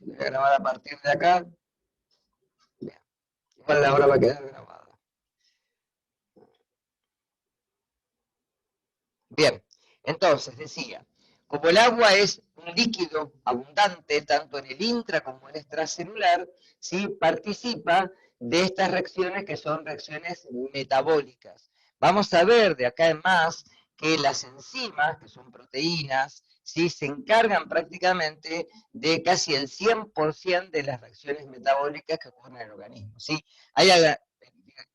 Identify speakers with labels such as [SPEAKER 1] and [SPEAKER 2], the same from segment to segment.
[SPEAKER 1] Voy a grabar a partir de acá. Bien. Igual la hora va a quedar grabada. Bien, entonces decía, como el agua es un líquido abundante tanto en el intra como en el extracelular, ¿sí? Participa de estas reacciones que son reacciones metabólicas. Vamos a ver de acá en más que las enzimas, que son proteínas, ¿sí? Se encargan prácticamente de casi el 100% de las reacciones metabólicas que ocurren en el organismo. ¿Sí? Hay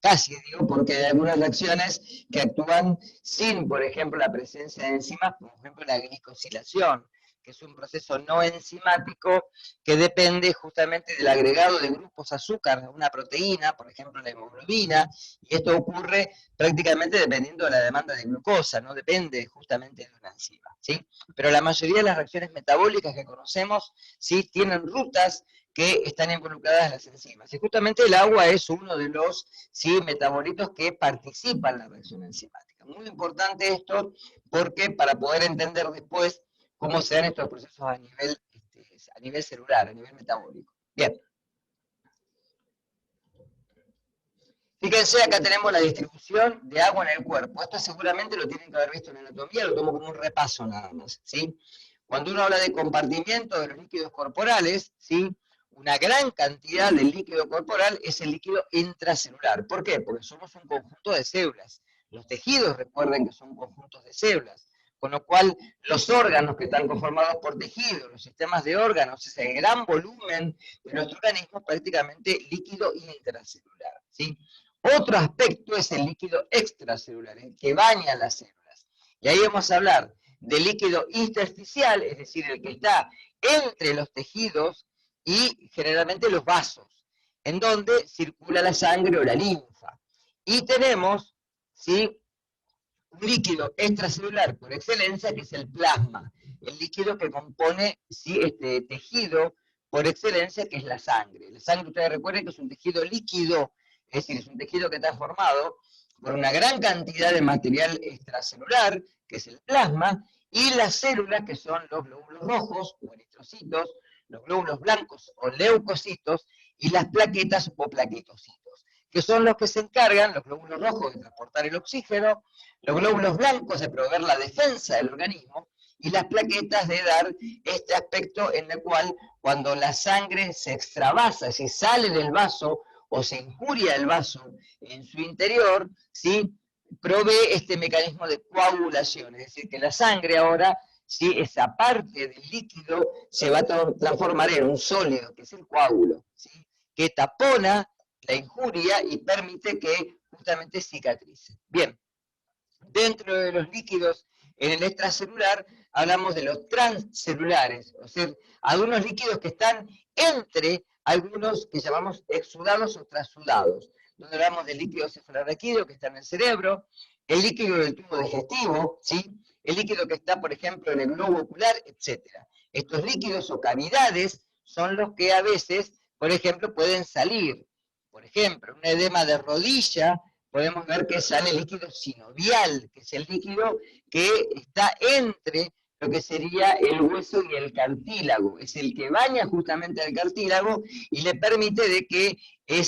[SPEAKER 1] casi digo, porque hay algunas reacciones que actúan sin, por ejemplo, la presencia de enzimas, por ejemplo, la glicosilación, que es un proceso no enzimático que depende justamente del agregado de grupos azúcar a una proteína, por ejemplo, la hemoglobina, y esto ocurre prácticamente dependiendo de la demanda de glucosa, no depende justamente de una enzima, ¿sí? Pero la mayoría de las reacciones metabólicas que conocemos, ¿sí? Tienen rutas que están involucradas las enzimas. Y justamente el agua es uno de los, ¿sí? Metabolitos que participan en la reacción enzimática. Muy importante esto porque para poder entender después cómo se dan estos procesos a nivel celular, a nivel metabólico. Bien. Fíjense, acá tenemos la distribución de agua en el cuerpo. Esto seguramente lo tienen que haber visto en anatomía, lo tomo como un repaso nada más, ¿sí? Cuando uno habla de compartimiento de los líquidos corporales, ¿sí? Una gran cantidad del líquido corporal es el líquido intracelular. ¿Por qué? Porque somos un conjunto de células. Los tejidos, recuerden que son conjuntos de células. Con lo cual, los órganos que están conformados por tejidos, los sistemas de órganos, ese gran volumen de nuestro organismo es prácticamente líquido intracelular, ¿sí? Otro aspecto es el líquido extracelular, el que baña las células. Y ahí vamos a hablar del líquido intersticial, es decir, el que está entre los tejidos y generalmente los vasos, en donde circula la sangre o la linfa. Y tenemos, ¿sí? Un líquido extracelular por excelencia, que es el plasma, el líquido que compone, ¿sí? Este tejido por excelencia, que es la sangre. La sangre, ustedes recuerden que es un tejido líquido, es decir, es un tejido que está formado por una gran cantidad de material extracelular, que es el plasma, y las células, que son los glóbulos rojos o eritrocitos, los glóbulos blancos o leucocitos, y las plaquetas o plaquetocitos, que son los que se encargan, los glóbulos rojos, de transportar el oxígeno, los glóbulos blancos de proveer la defensa del organismo, y las plaquetas de dar este aspecto en el cual cuando la sangre se extravasa, si sale del vaso o se injuria el vaso en su interior, ¿sí? Provee este mecanismo de coagulación, es decir, que la sangre ahora, ¿sí? Esa parte del líquido se va a transformar en un sólido, que es el coágulo, ¿sí? Que tapona la injuria y permite que justamente cicatrice. Bien, dentro de los líquidos en el extracelular hablamos de los transcelulares, o sea, algunos líquidos que están entre algunos que llamamos exudados o trasudados, donde hablamos del líquido cefalorraquídeo que está en el cerebro, el líquido del tubo digestivo, ¿sí? El líquido que está, por ejemplo, en el globo ocular, etc. Estos líquidos o cavidades son los que a veces, por ejemplo, pueden salir. Por ejemplo, un edema de rodilla, podemos ver que sale líquido sinovial, que es el líquido que está entre lo que sería el hueso y el cartílago. Es el que baña justamente al cartílago y le permite de que en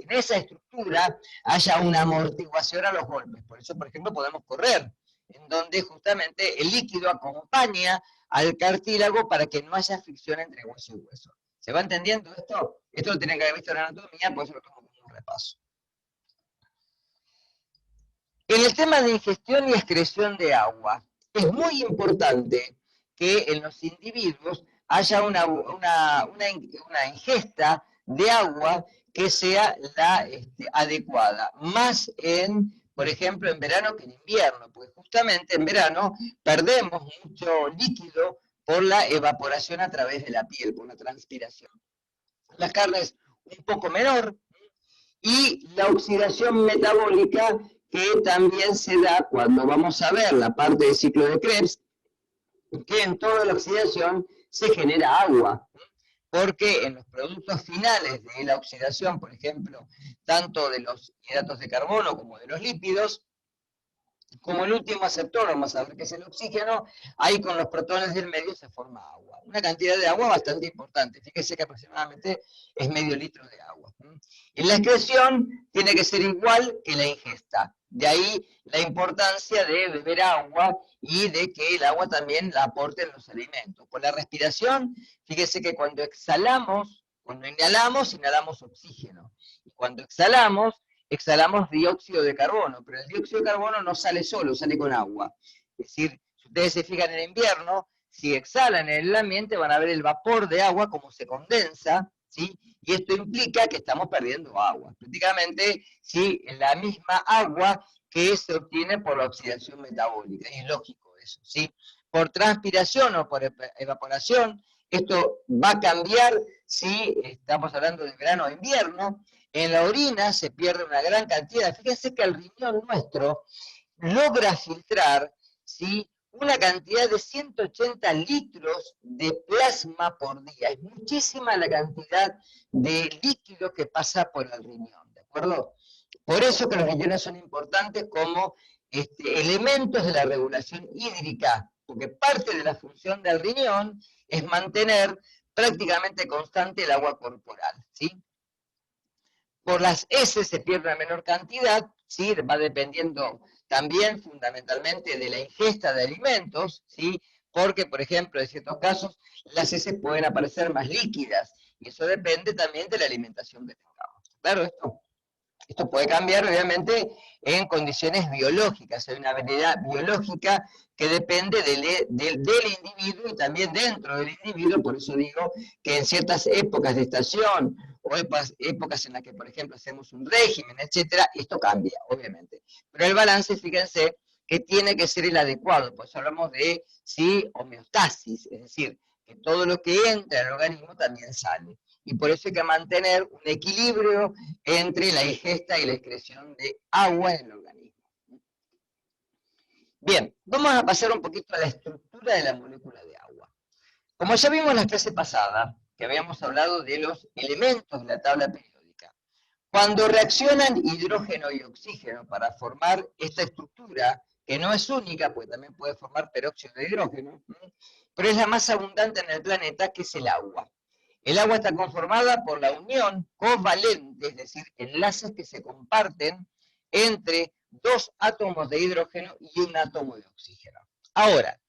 [SPEAKER 1] esa estructura haya una amortiguación a los golpes. Por eso, por ejemplo, podemos correr, en donde justamente el líquido acompaña al cartílago para que no haya fricción entre hueso y hueso. ¿Se va entendiendo esto? Esto lo tienen que haber visto en la anatomía, por eso lo tomo como un repaso. En el tema de ingestión y excreción de agua, es muy importante que en los individuos haya una ingesta de agua que sea la adecuada, más por ejemplo, en verano que en invierno, porque justamente en verano perdemos mucho líquido por la evaporación a través de la piel, por la transpiración. La carne es un poco menor, y la oxidación metabólica que también se da cuando vamos a ver la parte del ciclo de Krebs, que en toda la oxidación se genera agua, porque en los productos finales de la oxidación, por ejemplo, tanto de los hidratos de carbono como de los lípidos, Como el último aceptor, vamos a ver que es el oxígeno, ahí con los protones del medio se forma agua. Una cantidad de agua bastante importante, fíjese que aproximadamente es medio litro de agua. Y la excreción tiene que ser igual que la ingesta. De ahí la importancia de beber agua y de que el agua también la aporten los alimentos. Por la respiración, fíjese que cuando inhalamos, inhalamos oxígeno. Y cuando exhalamos dióxido de carbono, pero el dióxido de carbono no sale solo, sale con agua. Es decir, si ustedes se fijan en invierno, si exhalan en el ambiente van a ver el vapor de agua como se condensa, ¿sí? Y esto implica que estamos perdiendo agua. Prácticamente, ¿sí? La misma agua que se obtiene por la oxidación metabólica. Es lógico eso, ¿sí? Por transpiración o por evaporación, esto va a cambiar si estamos hablando de verano o invierno. En la orina se pierde una gran cantidad. Fíjense que el riñón nuestro logra filtrar, ¿sí?, una cantidad de 180 litros de plasma por día. Es muchísima la cantidad de líquido que pasa por el riñón, ¿de acuerdo? Por eso que los riñones son importantes como elementos de la regulación hídrica, porque parte de la función del riñón es mantener prácticamente constante el agua corporal, ¿sí? Por las heces se pierde una menor cantidad, ¿sí? Va dependiendo también fundamentalmente de la ingesta de alimentos, ¿sí? Porque, por ejemplo, en ciertos casos las heces pueden aparecer más líquidas, y eso depende también de la alimentación que tengamos. Claro, esto puede cambiar, obviamente, en condiciones biológicas. Hay una variedad biológica que depende del individuo y también dentro del individuo. Por eso digo que en ciertas épocas de estación o épocas en las que, por ejemplo, hacemos un régimen, etcétera, esto cambia, obviamente. Pero el balance, fíjense, que tiene que ser el adecuado. Por eso hablamos de, sí, homeostasis, es decir, que todo lo que entra en el organismo también sale. Y por eso hay que mantener un equilibrio entre la ingesta y la excreción de agua en el organismo. Bien, vamos a pasar un poquito a la estructura de la molécula de agua. Como ya vimos en la clase pasada, que habíamos hablado de los elementos de la tabla periódica, cuando reaccionan hidrógeno y oxígeno para formar esta estructura, que no es única, porque también puede formar peróxido de hidrógeno, pero es la más abundante en el planeta, que es el agua. El agua está conformada por la unión covalente, es decir, enlaces que se comparten entre dos átomos de hidrógeno y un átomo de oxígeno. Ahora,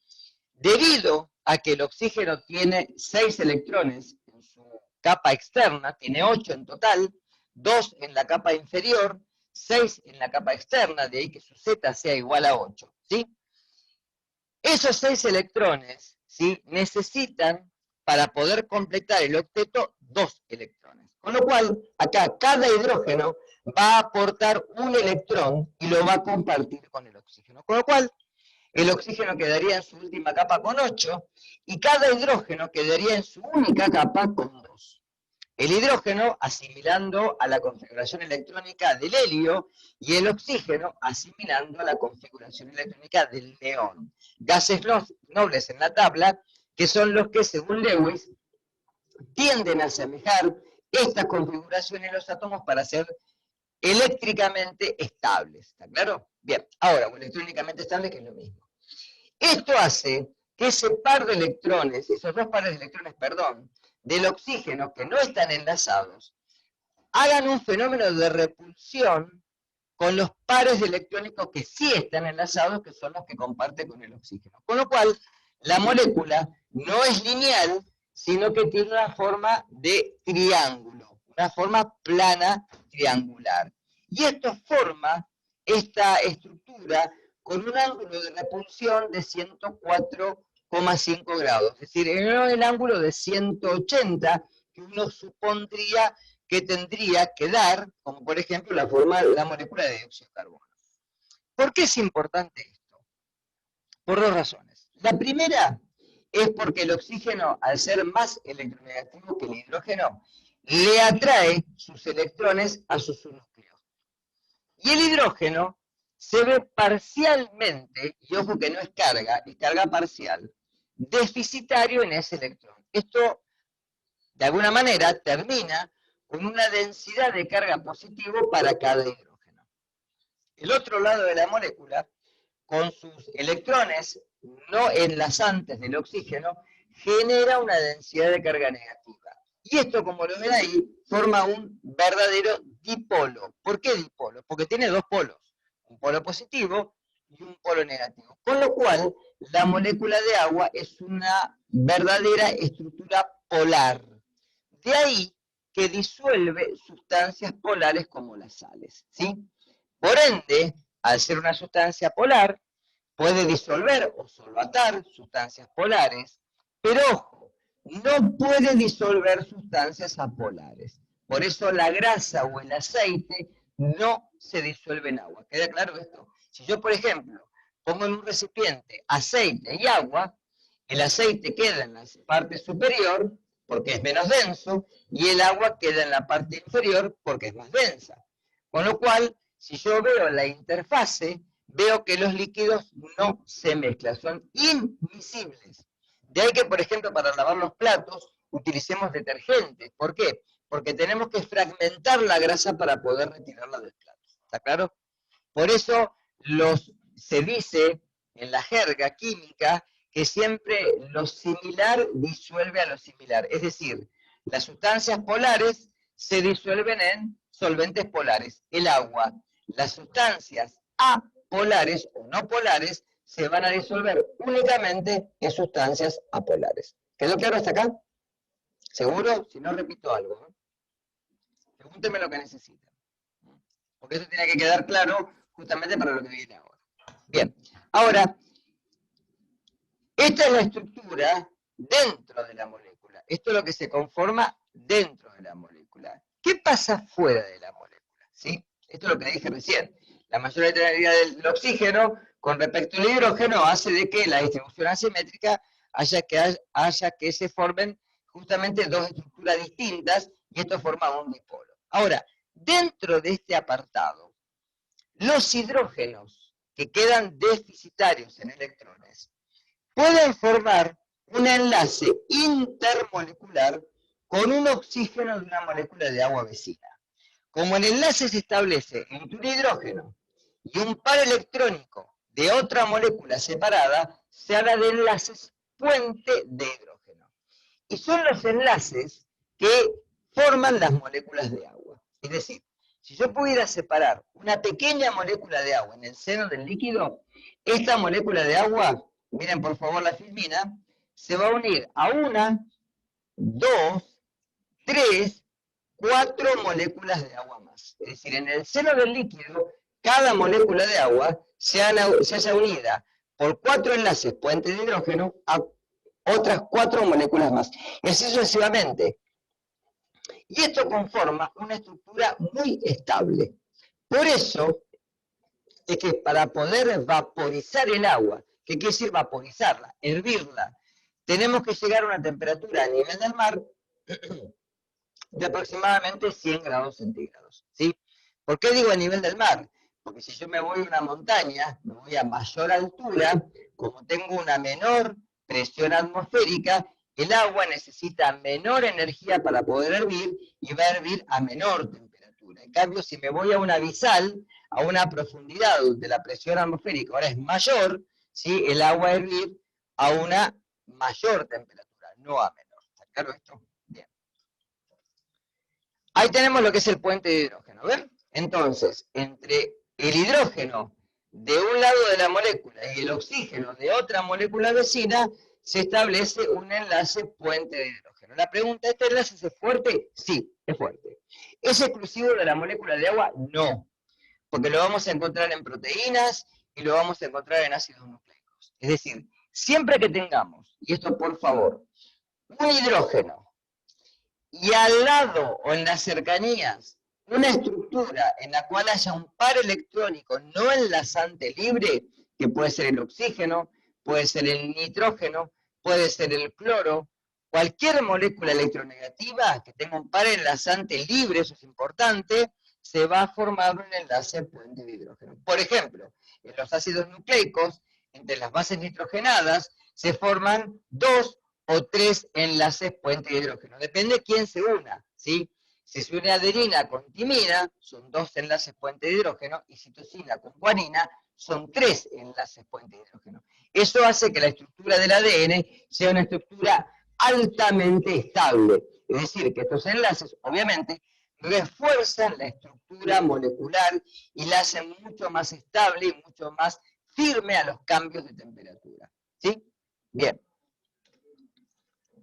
[SPEAKER 1] debido a que el oxígeno tiene 6 electrones en su capa externa, tiene 8 en total, 2 en la capa inferior, 6 en la capa externa, de ahí que su Z sea igual a 8, ¿sí? Esos 6 electrones, ¿sí?, necesitan, para poder completar el octeto, 2 electrones. Con lo cual, acá cada hidrógeno va a aportar un electrón y lo va a compartir con el oxígeno. Con lo cual, el oxígeno quedaría en su última capa con 8 y cada hidrógeno quedaría en su única capa con 2. El hidrógeno asimilando a la configuración electrónica del helio y el oxígeno asimilando a la configuración electrónica del neón. Gases nobles en la tabla, que son los que, según Lewis, tienden a asemejar estas configuraciones en los átomos para ser eléctricamente estables. ¿Está claro? Bien, ahora, o electrónicamente estables, que es lo mismo. Esto hace que ese par de electrones, esos dos pares de electrones, perdón, del oxígeno que no están enlazados, hagan un fenómeno de repulsión con los pares de electrónicos que sí están enlazados, que son los que comparte con el oxígeno. Con lo cual, la molécula no es lineal, sino que tiene una forma de triángulo, una forma plana triangular. Y esto forma esta estructura con un ángulo de repulsión de 104,5 grados, es decir, en el ángulo de 180 que uno supondría que tendría que dar, como por ejemplo la forma de la molécula de dióxido de carbono. ¿Por qué es importante esto? Por dos razones. La primera es porque el oxígeno, al ser más electronegativo que el hidrógeno, le atrae sus electrones a sus núcleos. Y el hidrógeno se ve parcialmente, y ojo que no es carga parcial, deficitario en ese electrón. Esto, de alguna manera, termina con una densidad de carga positivo para cada hidrógeno. El otro lado de la molécula con sus electrones no enlazantes del oxígeno, genera una densidad de carga negativa. Y esto, como lo ven ahí, forma un verdadero dipolo. ¿Por qué dipolo? Porque tiene dos polos, un polo positivo y un polo negativo. Con lo cual, la molécula de agua es una verdadera estructura polar. De ahí que disuelve sustancias polares como las sales, ¿sí? Por ende, al ser una sustancia polar, puede disolver o solvatar sustancias polares, pero ojo, no puede disolver sustancias apolares. Por eso la grasa o el aceite no se disuelve en agua. ¿Queda claro esto? Si yo, por ejemplo, pongo en un recipiente aceite y agua, el aceite queda en la parte superior porque es menos denso y el agua queda en la parte inferior porque es más densa. Con lo cual, si yo veo la interfase, veo que los líquidos no se mezclan, son invisibles. De ahí que, por ejemplo, para lavar los platos utilicemos detergentes. ¿Por qué? Porque tenemos que fragmentar la grasa para poder retirarla del plato. ¿Está claro? Por eso se dice en la jerga química que siempre lo similar disuelve a lo similar. Es decir, las sustancias polares se disuelven en solventes polares. El agua, las sustancias apolares o no polares se van a disolver únicamente en sustancias apolares. ¿Quedó claro hasta acá? ¿Seguro? Si no, repito algo. Pregúntenme lo que necesitan. Porque eso tiene que quedar claro justamente para lo que viene ahora. Bien, ahora, esta es la estructura dentro de la molécula. Esto es lo que se conforma dentro de la molécula. ¿Qué pasa fuera de la molécula? ¿Sí? Esto es lo que dije recién. La mayor neutralidad del oxígeno con respecto al hidrógeno hace de que la distribución asimétrica haya que se formen justamente dos estructuras distintas y esto forma un dipolo. Ahora, dentro de este apartado, los hidrógenos que quedan deficitarios en electrones pueden formar un enlace intermolecular con un oxígeno de una molécula de agua vecina. Como el enlace se establece entre un hidrógeno y un par electrónico de otra molécula separada, se habla de enlaces puente de hidrógeno. Y son los enlaces que forman las moléculas de agua. Es decir, si yo pudiera separar una pequeña molécula de agua en el seno del líquido, esta molécula de agua, miren por favor la filmina, se va a unir a una, dos, tres, cuatro moléculas de agua más. Es decir, en el seno del líquido, cada molécula de agua se haya unida por cuatro enlaces puentes de hidrógeno a otras cuatro moléculas más. Y así sucesivamente. Y esto conforma una estructura muy estable. Por eso es que para poder vaporizar el agua, ¿qué quiere decir vaporizarla? Hervirla. Tenemos que llegar a una temperatura a nivel del mar de aproximadamente 100 grados centígrados. ¿Sí? ¿Por qué digo a nivel del mar? Porque si yo me voy a una montaña, me voy a mayor altura, como tengo una menor presión atmosférica, el agua necesita menor energía para poder hervir y va a hervir a menor temperatura. En cambio, si me voy a un abisal, a una profundidad donde la presión atmosférica ahora es mayor, ¿sí? El agua va a hervir a una mayor temperatura, no a menor. ¿Está claro esto? Bien. Ahí tenemos lo que es el puente de hidrógeno, ¿ven? Entonces, entre el hidrógeno de un lado de la molécula y el oxígeno de otra molécula vecina, se establece un enlace puente de hidrógeno. La pregunta, ¿este enlace es fuerte? Sí, es fuerte. ¿Es exclusivo de la molécula de agua? No, porque lo vamos a encontrar en proteínas y lo vamos a encontrar en ácidos nucleicos. Es decir, siempre que tengamos, y esto por favor, un hidrógeno y al lado o en las cercanías una estructura en la cual haya un par electrónico no enlazante libre, que puede ser el oxígeno, puede ser el nitrógeno, puede ser el cloro, cualquier molécula electronegativa que tenga un par enlazante libre, eso es importante, se va a formar un enlace puente de hidrógeno. Por ejemplo, en los ácidos nucleicos, entre las bases nitrogenadas, se forman dos o tres enlaces puente de hidrógeno. Depende de quién se una, ¿sí? Si se une adenina con timina, son dos enlaces puente de hidrógeno, y citosina con guanina, son 3 enlaces puente de hidrógeno. Eso hace que la estructura del ADN sea una estructura altamente estable. Es decir, que estos enlaces, obviamente, refuerzan la estructura molecular y la hacen mucho más estable y mucho más firme a los cambios de temperatura. ¿Sí? Bien.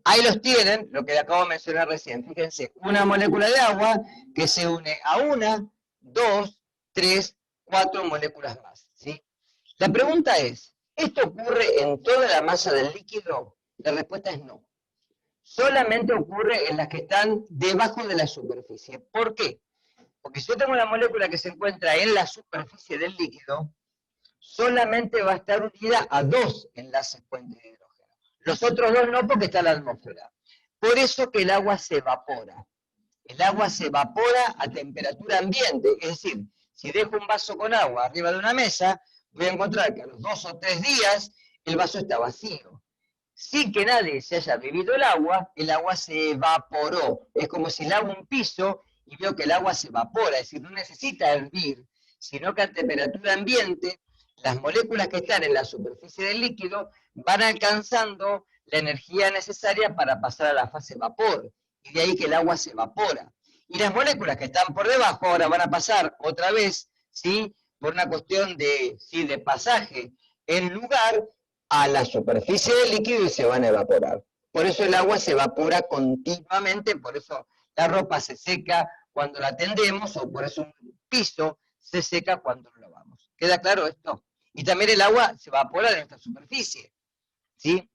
[SPEAKER 1] Ahí los tienen, lo que acabo de mencionar recién. Fíjense, una molécula de agua que se une a 1, 2, 3, 4 moléculas más. ¿Sí? La pregunta es, ¿esto ocurre en toda la masa del líquido? La respuesta es no. Solamente ocurre en las que están debajo de la superficie. ¿Por qué? Porque si yo tengo una molécula que se encuentra en la superficie del líquido, solamente va a estar unida a 2 enlaces puente de hidrógeno. Los otros 2 no, porque está en la atmósfera. Por eso que el agua se evapora. El agua se evapora a temperatura ambiente. Es decir, si dejo un vaso con agua arriba de una mesa, voy a encontrar que a los 2 o 3 días el vaso está vacío. Sin que nadie se haya bebido el agua se evaporó. Es como si le hago un piso y veo que el agua se evapora. Es decir, no necesita hervir, sino que a temperatura ambiente las moléculas que están en la superficie del líquido van alcanzando la energía necesaria para pasar a la fase vapor, y de ahí que el agua se evapora. Y las moléculas que están por debajo ahora van a pasar otra vez, ¿sí? Por una cuestión de, ¿sí?, de pasaje en lugar a la superficie del líquido y se van a evaporar. Por eso el agua se evapora continuamente, por eso la ropa se seca cuando la tendemos, o por eso un piso se seca cuando lo lavamos. ¿Queda claro esto? Y también el agua se evapora de nuestra superficie, ¿sí?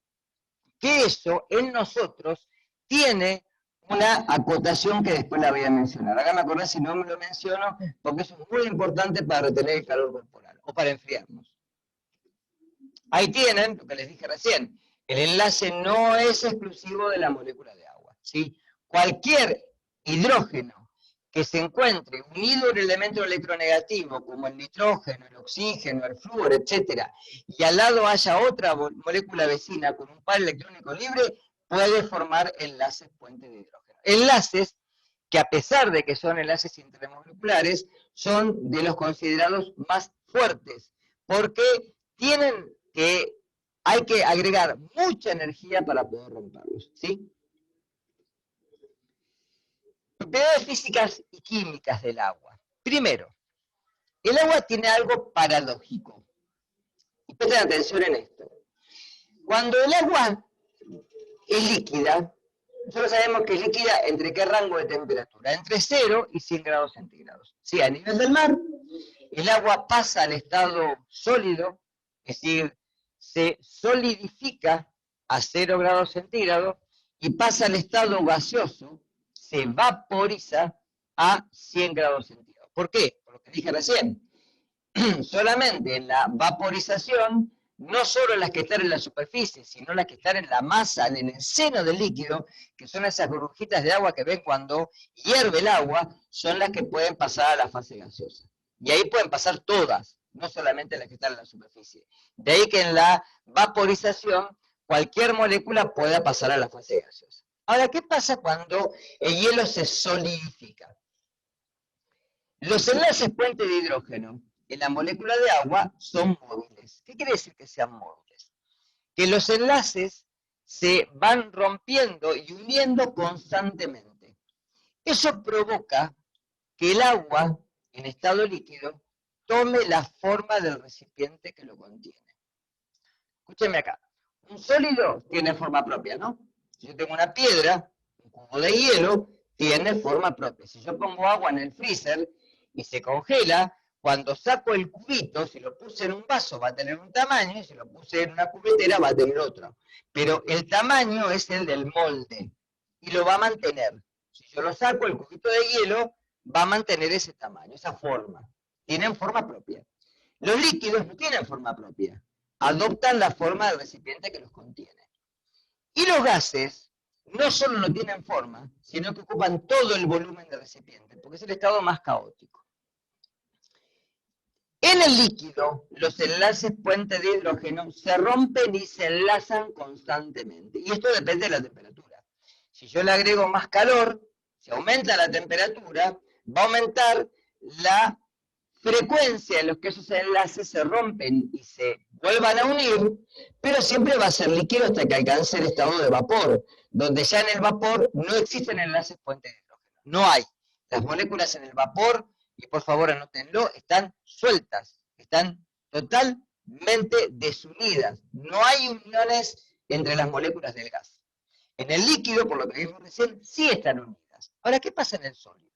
[SPEAKER 1] Que eso en nosotros tiene una acotación que después la voy a mencionar. Acá me acordé si no me lo menciono, porque eso es muy importante para retener el calor corporal, o para enfriarnos. Ahí tienen, lo que les dije recién, el enlace no es exclusivo de la molécula de agua, ¿sí? Cualquier hidrógeno que se encuentre unido a un elemento electronegativo, como el nitrógeno, el oxígeno, el flúor, etc., y al lado haya otra molécula vecina con un par electrónico libre, puede formar enlaces puente de hidrógeno. Enlaces que, a pesar de que son enlaces intermoleculares, son de los considerados más fuertes, porque tienen que, hay que agregar mucha energía para poder romperlos, ¿sí? Propiedades físicas y químicas del agua. Primero, el agua tiene algo paradójico. Y presten atención en esto. Cuando el agua es líquida, nosotros sabemos que es líquida entre qué rango de temperatura, entre 0 y 100 grados centígrados. Sí, a nivel del mar, el agua pasa al estado sólido, es decir, se solidifica a 0 grados centígrados y pasa al estado gaseoso, se vaporiza a 100 grados centígrados. ¿Por qué? Por lo que dije recién. Solamente en la vaporización, no solo las que están en la superficie, sino las que están en la masa, en el seno del líquido, que son esas burbujitas de agua que ven cuando hierve el agua, son las que pueden pasar a la fase gaseosa. Y ahí pueden pasar todas, no solamente las que están en la superficie. De ahí que en la vaporización, cualquier molécula pueda pasar a la fase gaseosa. Ahora, ¿qué pasa cuando el hielo se solidifica? Los enlaces puente de hidrógeno en la molécula de agua son móviles. ¿Qué quiere decir que sean móviles? Que los enlaces se van rompiendo y uniendo constantemente. Eso provoca que el agua, en estado líquido, tome la forma del recipiente que lo contiene. Escúchenme acá. Un sólido tiene forma propia, ¿no? Si yo tengo una piedra, un cubo de hielo, tiene forma propia. Si yo pongo agua en el freezer y se congela, cuando saco el cubito, si lo puse en un vaso va a tener un tamaño, y si lo puse en una cubetera va a tener otro. Pero el tamaño es el del molde, y lo va a mantener. Si yo lo saco, el cubito de hielo va a mantener ese tamaño, esa forma. Tienen forma propia. Los líquidos no tienen forma propia. Adoptan la forma del recipiente que los contiene. Y los gases no solo no tienen forma, sino que ocupan todo el volumen del recipiente, porque es el estado más caótico. En el líquido, los enlaces puente de hidrógeno se rompen y se enlazan constantemente. Y esto depende de la temperatura. Si yo le agrego más calor, si aumenta la temperatura, va a aumentar la frecuencia en los que esos enlaces se rompen y se vuelvan a unir, pero siempre va a ser líquido hasta que alcance el estado de vapor, donde ya en el vapor no existen enlaces puentes de hidrógeno. No hay. Las moléculas en el vapor, y por favor anótenlo, están sueltas, están totalmente desunidas. No hay uniones entre las moléculas del gas. En el líquido, por lo que vimos recién, sí están unidas. Ahora, ¿qué pasa en el sólido?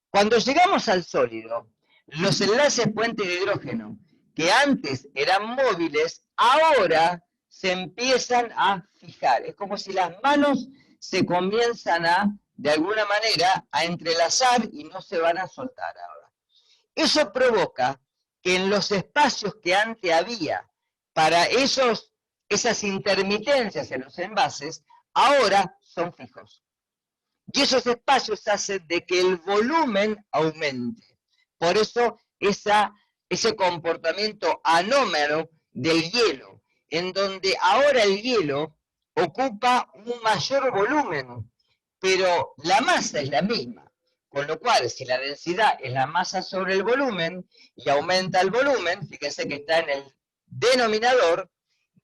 [SPEAKER 1] Cuando llegamos al sólido, los enlaces puente de hidrógeno, que antes eran móviles, ahora se empiezan a fijar. Es como si las manos se comienzan a, de alguna manera, a entrelazar y no se van a soltar ahora. Eso provoca que en los espacios que antes había para esas intermitencias en los envases, ahora son fijos. Y esos espacios hacen de que el volumen aumente. Por eso ese comportamiento anómalo del hielo, en donde ahora el hielo ocupa un mayor volumen, pero la masa es la misma. Con lo cual, si la densidad es la masa sobre el volumen y aumenta el volumen, fíjense que está en el denominador,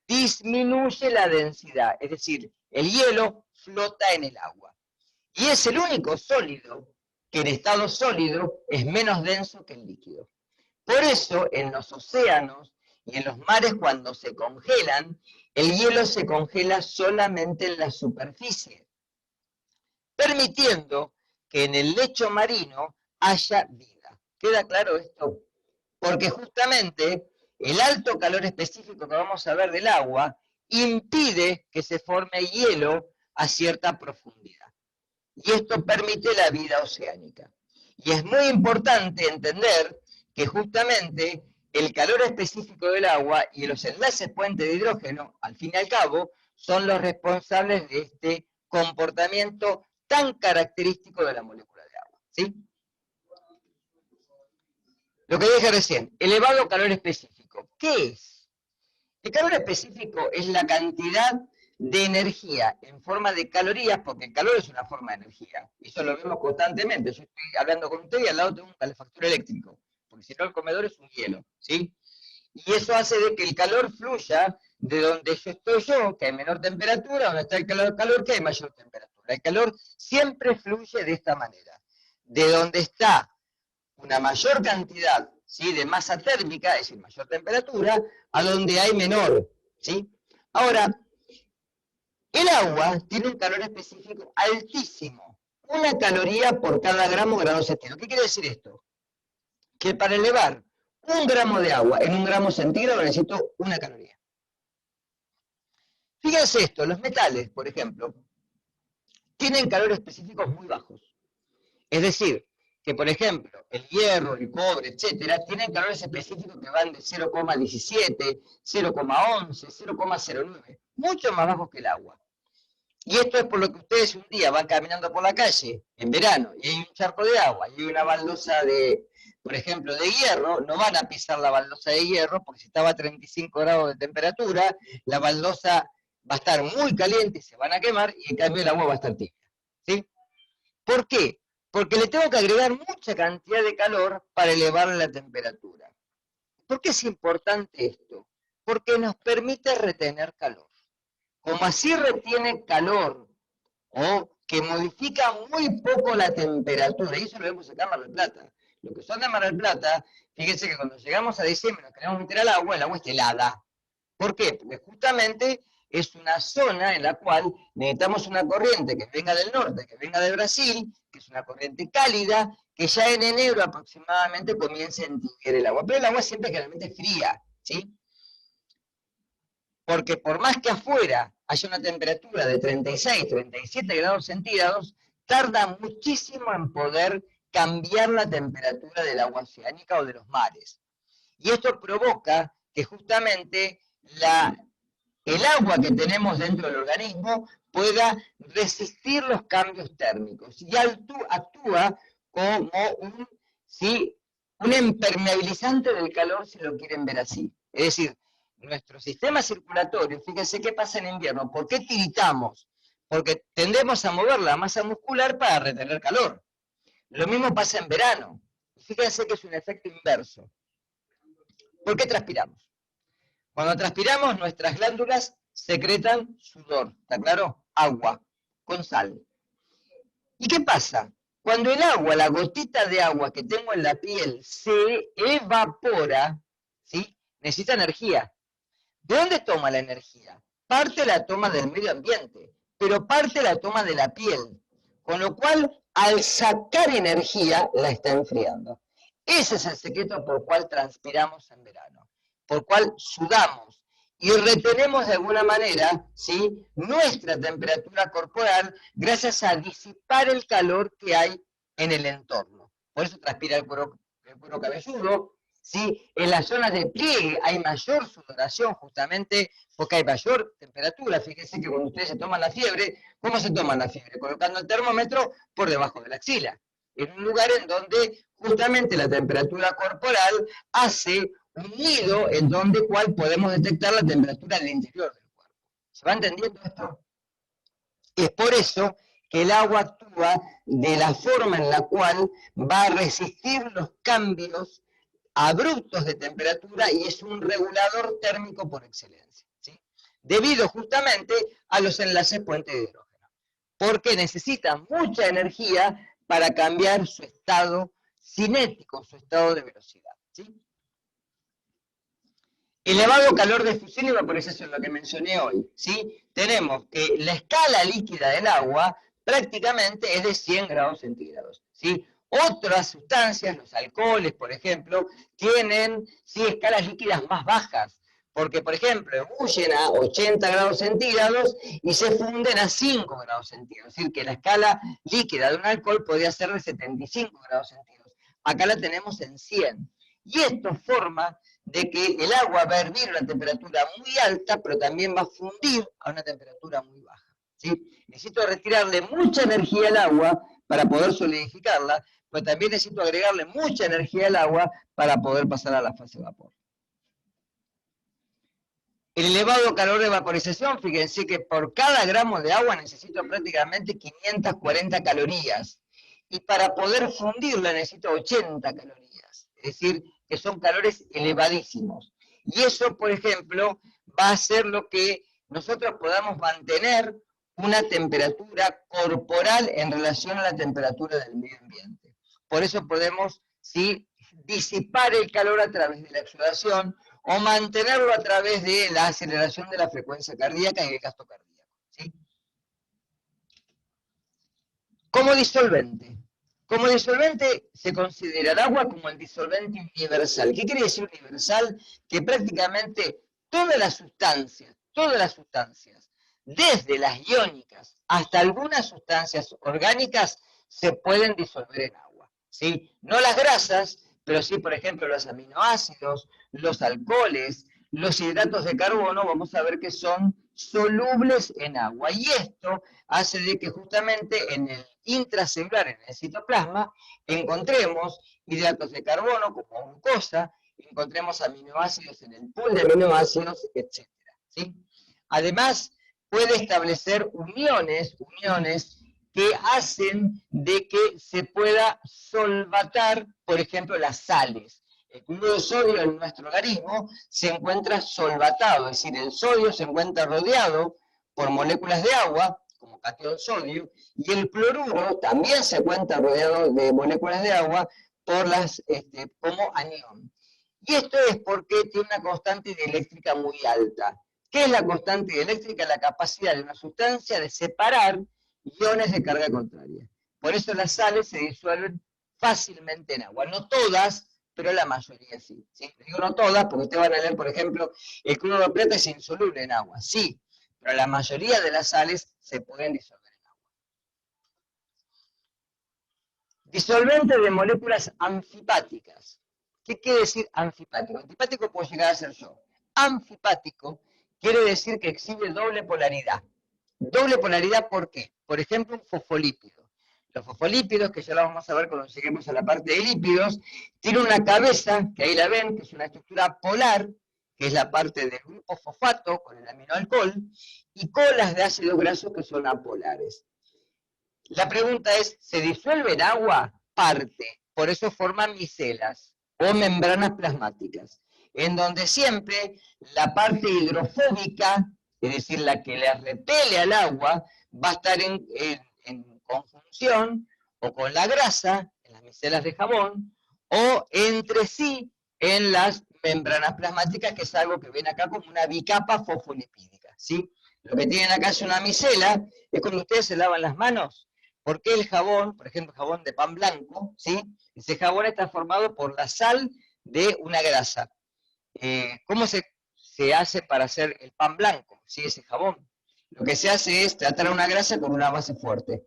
[SPEAKER 1] disminuye la densidad. Es decir, el hielo flota en el agua. Y es el único sólido que en estado sólido es menos denso que el líquido. Por eso, en los océanos y en los mares, cuando se congelan, el hielo se congela solamente en la superficie, permitiendo que en el lecho marino haya vida. ¿Queda claro esto? Porque justamente el alto calor específico que vamos a ver del agua impide que se forme hielo a cierta profundidad. Y esto permite la vida oceánica. Y es muy importante entender que justamente el calor específico del agua y los enlaces puente de hidrógeno, al fin y al cabo, son los responsables de este comportamiento tan característico de la molécula de agua. ¿Sí? Lo que dije recién, elevado calor específico. ¿Qué es? El calor específico es la cantidad de energía en forma de calorías, porque el calor es una forma de energía. Y eso lo vemos constantemente. Yo estoy hablando con usted y al lado tengo un calefactor eléctrico, porque si no el comedor es un hielo, ¿sí? Y eso hace de que el calor fluya de donde yo estoy yo, que hay menor temperatura, donde está el calor, que hay mayor temperatura. El calor siempre fluye de esta manera. De donde está una mayor cantidad, ¿sí?, de masa térmica, es decir, mayor temperatura, a donde hay menor, ¿sí? Ahora, el agua tiene un calor específico altísimo, 1 caloría por cada gramo de grado centígrado. ¿Qué quiere decir esto? Que para elevar 1 gramo de agua en 1 gramo centígrado necesito 1 caloría. Fíjense esto, los metales, por ejemplo, tienen calores específicos muy bajos. Es decir, que por ejemplo, el hierro, el cobre, etcétera, tienen calores específicos que van de 0,17, 0,11, 0,09, mucho más bajos que el agua. Y esto es por lo que ustedes un día van caminando por la calle en verano y hay un charco de agua y hay una baldosa de, por ejemplo, de hierro, no van a pisar la baldosa de hierro porque si estaba a 35 grados de temperatura, la baldosa va a estar muy caliente y se van a quemar y en cambio el agua va a estar tibia. ¿Sí? ¿Por qué? Porque le tengo que agregar mucha cantidad de calor para elevar la temperatura. ¿Por qué es importante esto? Porque nos permite retener calor. Como así retiene calor, o que modifica muy poco la temperatura, y eso lo vemos acá en Mar del Plata. Los que son de Mar del Plata, fíjense que cuando llegamos a diciembre nos queremos meter al agua, el agua está helada. ¿Por qué? Porque justamente es una zona en la cual necesitamos una corriente que venga del norte, que venga de Brasil, que es una corriente cálida, que ya en enero aproximadamente comience a entibiar el agua. Pero el agua siempre es generalmente fría, ¿sí? Porque por más que afuera haya una temperatura de 36, 37 grados centígrados, tarda muchísimo en poder cambiar la temperatura del agua oceánica o de los mares. Y esto provoca que justamente el agua que tenemos dentro del organismo pueda resistir los cambios térmicos y actúa como un impermeabilizante del calor, si lo quieren ver así. Es decir, nuestro sistema circulatorio, fíjense qué pasa en invierno, ¿por qué tiritamos? Porque tendemos a mover la masa muscular para retener calor. Lo mismo pasa en verano. fíjense que es un efecto inverso. ¿Por qué transpiramos? Cuando transpiramos, nuestras glándulas secretan sudor, ¿está claro? Agua, con sal. ¿Y qué pasa? Cuando el agua, la gotita de agua que tengo en la piel, se evapora, ¿sí? Necesita energía. ¿De dónde toma la energía? Parte la toma del medio ambiente, pero parte la toma de la piel. Con lo cual, al sacar energía, la está enfriando. Ese es el secreto por cual transpiramos en verano, por cual sudamos y retenemos de alguna manera, ¿sí?, nuestra temperatura corporal gracias a disipar el calor que hay en el entorno. Por eso transpira el cuero cabelludo, ¿sí? En las zonas de pliegue hay mayor sudoración justamente porque hay mayor temperatura. Fíjense que cuando ustedes se toman la fiebre, ¿cómo se toman la fiebre? Colocando el termómetro por debajo de la axila, en un lugar en donde justamente la temperatura corporal hace un nido en donde cual podemos detectar la temperatura del interior del cuerpo. ¿Se va entendiendo esto? Es por eso que el agua actúa de la forma en la cual va a resistir los cambios abruptos de temperatura y es un regulador térmico por excelencia, ¿sí? Debido justamente a los enlaces puente de hidrógeno, porque necesita mucha energía para cambiar su estado cinético, su estado de velocidad, ¿sí? Elevado calor de fusión y vaporización, lo que mencioné hoy, ¿sí? Tenemos que la escala líquida del agua prácticamente es de 100 grados centígrados, ¿sí? Otras sustancias, los alcoholes, por ejemplo, tienen, ¿sí?, escalas líquidas más bajas, porque, por ejemplo, ebullen a 80 grados centígrados y se funden a 5 grados centígrados, es decir, que la escala líquida de un alcohol podría ser de 75 grados centígrados. Acá la tenemos en 100. Y esto forma de que el agua va a hervir a una temperatura muy alta, pero también va a fundir a una temperatura muy baja, ¿sí? Necesito retirarle mucha energía al agua para poder solidificarla, pero también necesito agregarle mucha energía al agua para poder pasar a la fase de vapor. El elevado calor de vaporización, fíjense que por cada gramo de agua necesito prácticamente 540 calorías. Y para poder fundirla necesito 80 calorías. Es decir, que son calores elevadísimos. Y eso, por ejemplo, va a hacer lo que nosotros podamos mantener una temperatura corporal en relación a la temperatura del medio ambiente. Por eso podemos, ¿sí?, disipar el calor a través de la exudación o mantenerlo a través de la aceleración de la frecuencia cardíaca y el gasto cardíaco, ¿sí? Como disolvente. Como disolvente se considera el agua como el disolvente universal. ¿Qué quiere decir universal? Que prácticamente todas las sustancias, desde las iónicas hasta algunas sustancias orgánicas, se pueden disolver en agua, ¿sí? No las grasas, pero sí, por ejemplo, los aminoácidos, los alcoholes, los hidratos de carbono, vamos a ver que son solubles en agua. Y esto hace de que justamente en el intracelular, en el citoplasma, encontremos hidratos de carbono como glucosa, encontremos aminoácidos en el pool de aminoácidos, etc., ¿sí? Además, puede establecer uniones que hacen de que se pueda solvatar, por ejemplo, las sales. El cloruro de sodio en nuestro organismo se encuentra solvatado, es decir, el sodio se encuentra rodeado por moléculas de agua, como catión sodio, y el cloruro también se encuentra rodeado de moléculas de agua por las, como anión. Y esto es porque tiene una constante dieléctrica muy alta. ¿Qué es la constante dieléctrica? La capacidad de una sustancia de separar iones de carga contraria. Por eso las sales se disuelven fácilmente en agua. No todas, pero la mayoría sí. ¿Sí? Digo no todas, porque ustedes van a leer, por ejemplo, el cloruro de plata es insoluble en agua. Sí, pero la mayoría de las sales se pueden disolver en agua. Disolvente de moléculas anfipáticas. ¿Qué quiere decir anfipático? Antipático puedo llegar a ser yo. Anfipático quiere decir que exhibe doble polaridad. Doble polaridad, ¿por qué? Por ejemplo, un fosfolípido. Los fosfolípidos, que ya lo vamos a ver cuando lleguemos a la parte de lípidos, tienen una cabeza, que ahí la ven, que es una estructura polar, que es la parte del grupo fosfato con el aminoalcohol, y colas de ácidos grasos que son apolares. La pregunta es, ¿se disuelve en agua? Parte, por eso forman micelas o membranas plasmáticas, en donde siempre la parte hidrofóbica, es decir, la que le repele al agua, va a estar en conjunción o con la grasa, en las micelas de jabón, o entre sí en las membranas plasmáticas, que es algo que ven acá como una bicapa fosfolipídica, ¿sí? Lo que tienen acá es una micela, es cuando ustedes se lavan las manos. ¿Por qué el jabón, por ejemplo, jabón de pan blanco, ¿sí? Ese jabón está formado por la sal de una grasa. ¿Cómo se hace para hacer el pan blanco, ¿sí? Ese jabón? Lo que se hace es tratar una grasa con una base fuerte.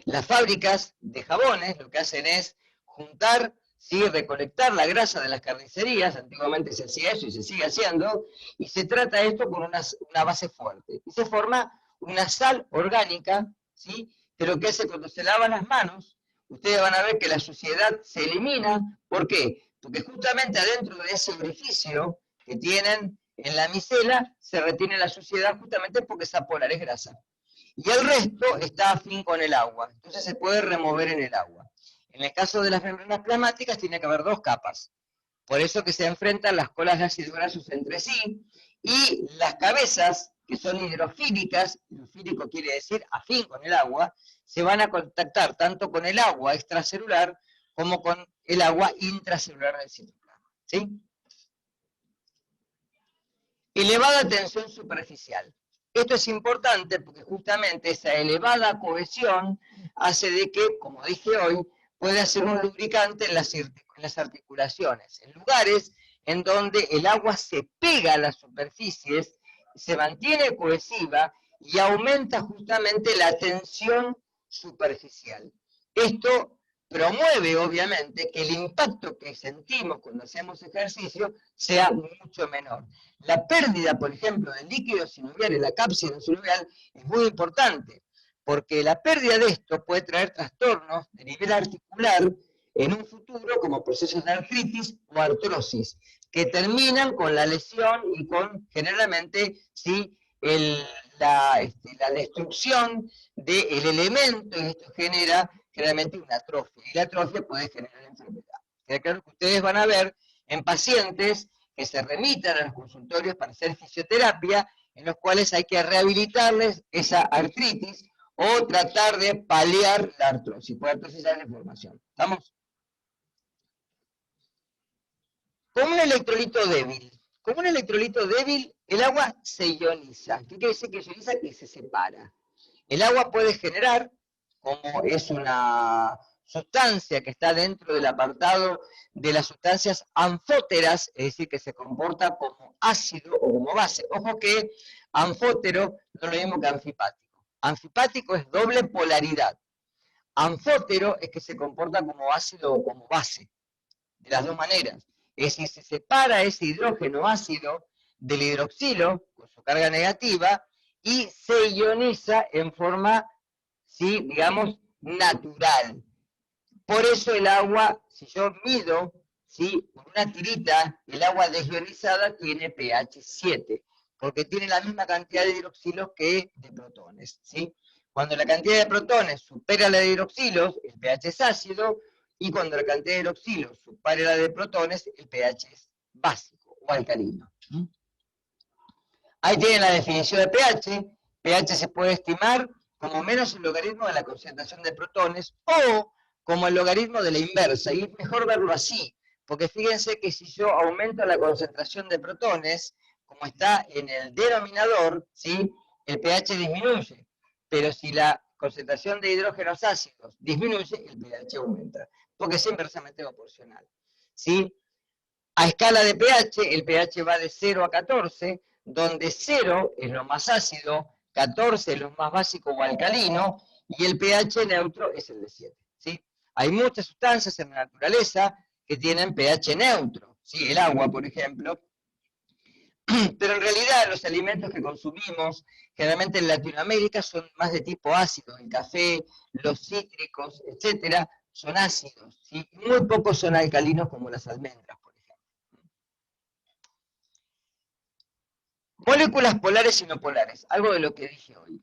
[SPEAKER 1] Las fábricas de jabones lo que hacen es juntar, ¿sí? Recolectar la grasa de las carnicerías, antiguamente se hacía eso y se sigue haciendo, y se trata esto con una base fuerte. Y se forma una sal orgánica, ¿sí? Que lo que hace cuando se lavan las manos, ustedes van a ver que la suciedad se elimina. ¿Por qué? Porque justamente adentro de ese orificio que tienen en la micela se retiene la suciedad justamente porque esa polar es grasa. Y el resto está afín con el agua, entonces se puede remover en el agua. En el caso de las membranas plasmáticas tiene que haber dos capas, por eso que se enfrentan las colas de ácido grasos entre sí, y las cabezas, que son hidrofílicas, hidrofílico quiere decir afín con el agua, se van a contactar tanto con el agua extracelular como con el agua intracelular del citoplasma, ¿sí? Elevada tensión superficial. Esto es importante porque justamente esa elevada cohesión hace de que, como dije hoy, pueda ser un lubricante en las articulaciones, en lugares en donde el agua se pega a las superficies, se mantiene cohesiva y aumenta justamente la tensión superficial. Esto promueve, obviamente, que el impacto que sentimos cuando hacemos ejercicio sea mucho menor. La pérdida, por ejemplo, del líquido sinovial y la cápsula sinovial es muy importante, porque la pérdida de esto puede traer trastornos de nivel articular en un futuro, como procesos de artritis o artrosis, que terminan con la lesión y con, generalmente, ¿sí? La destrucción del elemento, y esto genera generalmente una atrofia, y la atrofia puede generar enfermedad. Creo que ustedes van a ver en pacientes que se remitan a los consultorios para hacer fisioterapia, en los cuales hay que rehabilitarles esa artritis o tratar de paliar la artrosis. Por artrosis hay la información. ¿Estamos? Como un electrolito débil. Como un electrolito débil, el agua se ioniza. ¿Qué quiere decir que ioniza? Que se separa. El agua puede generar, como es una sustancia que está dentro del apartado de las sustancias anfóteras, es decir, que se comporta como ácido o como base. Ojo que anfótero no es lo mismo que anfipático. Anfipático es doble polaridad. Anfótero es que se comporta como ácido o como base, de las dos maneras. Es decir, se separa ese hidrógeno ácido del hidroxilo con su carga negativa y se ioniza en forma, ¿sí? Digamos, natural. Por eso el agua, si yo mido, ¿sí? Con una tirita, el agua desionizada tiene pH 7, porque tiene la misma cantidad de hidroxilos que de protones, ¿sí? Cuando la cantidad de protones supera la de hidroxilos, el pH es ácido, y cuando la cantidad de hidroxilos supera la de protones, el pH es básico o alcalino. Ahí tienen la definición de pH. pH se puede estimar como menos el logaritmo de la concentración de protones o como el logaritmo de la inversa. Y es mejor verlo así, porque fíjense que si yo aumento la concentración de protones, como está en el denominador, ¿sí? El pH disminuye. Pero si la concentración de hidrógenos ácidos disminuye, el pH aumenta, porque es inversamente proporcional, ¿sí? A escala de pH, el pH va de 0 a 14, donde 0 es lo más ácido, 14 es lo más básico o alcalino, y el pH neutro es el de 7. ¿Sí? Hay muchas sustancias en la naturaleza que tienen pH neutro, ¿sí? El agua, por ejemplo, pero en realidad los alimentos que consumimos, generalmente en Latinoamérica, son más de tipo ácido. El café, los cítricos, etcétera, son ácidos, ¿sí? Muy pocos son alcalinos como las almendras, por ejemplo. Moléculas polares y no polares, algo de lo que dije hoy.